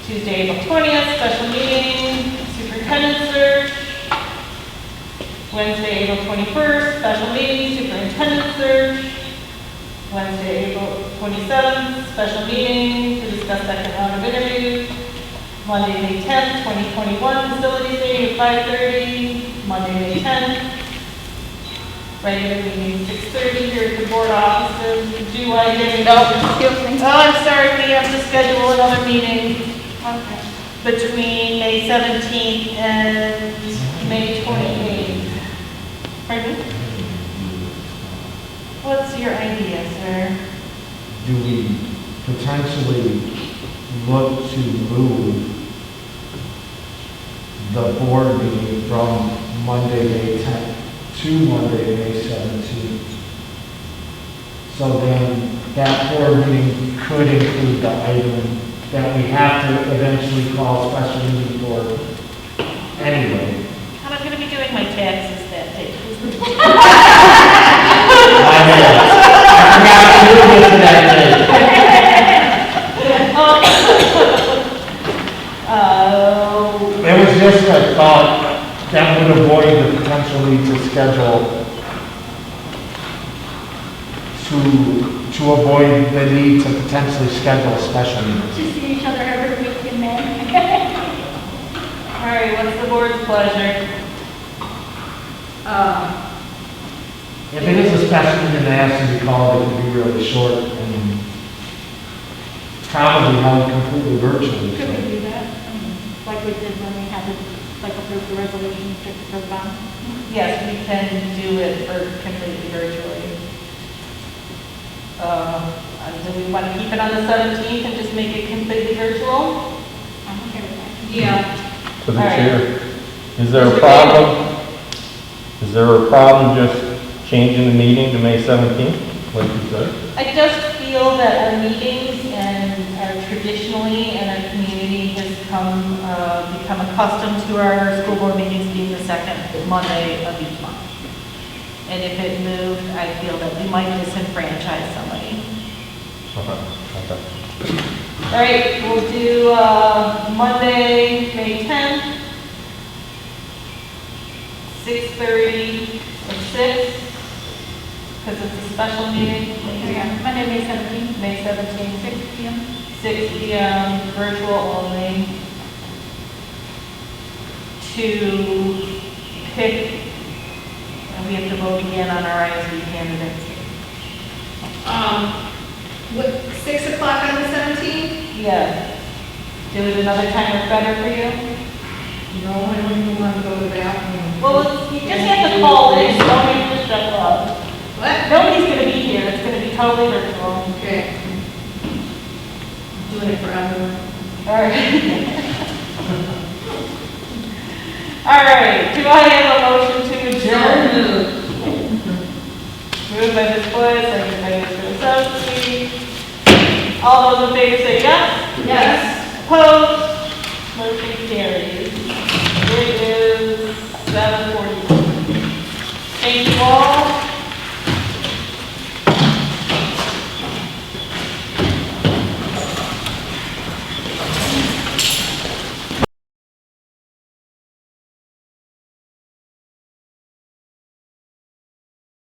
Tuesday, April 20th, special meeting, superintendent search. Wednesday, April 21st, special meeting, superintendent search. Wednesday, April 27th, special meeting to discuss second round of interviews. Monday, May 10th, 2021, facilities meeting at 5:30. Monday, May 10th. Regular meeting 6:30 here at the board offices. Do I get a note? Excuse me. Oh, I'm sorry, we have to schedule another meeting Okay. between May 17th and May 28th. Pardon? What's your idea, sir? Do we potentially look to move the board meeting from Monday, May 10th to Monday, May 17th? So then that board meeting could include the item that we have to eventually call special meeting for anyway. I'm going to be doing my taxes that day. I forgot to move it to that day. It was just a thought that would avoid the potential need to schedule, to avoid the need to potentially schedule a special meeting. To see each other every week in May. All right, what's the board's pleasure? If it is a special meeting that has to be called, it can be really short and probably held completely virtually. Could we So. do that? Like we did when we had to, like, approve the resolution for the bond? Yes, we can do it for completely virtually. Do we want to keep it on the 17th and just make it completely virtual? I'm okay with that. Yeah. To the All right. chair, is there Mr. a problem? Is there a problem just changing the meeting to May 17th, like you said? I just feel that our meetings and our traditionally and our community has become accustomed to our school board meetings being the second Monday of each month. And if it moved, I feel that we might disenfranchise somebody. Okay. All right, we'll do Monday, May 10th, 6:30 or 6, because it's a special meeting. Yeah, Monday, May 17th, May 17th, 6 p.m. 6 p.m., virtual only, to pick, and we have to vote again on our ISB candidates. What, 6 o'clock on the 17th? Yeah. Do it another time that's better for you? No, I don't even want to go to the bathroom. Well, you just have to call in, so don't have to show up. What? Nobody's going to be here, it's going to be totally virtual. Okay. Doing it for everyone. All right. All right, do I have a motion to adjourn? Moved by Ms. Boyd, seconded by Mr. Osowski. All those in favor say yes. Yes. Opposed?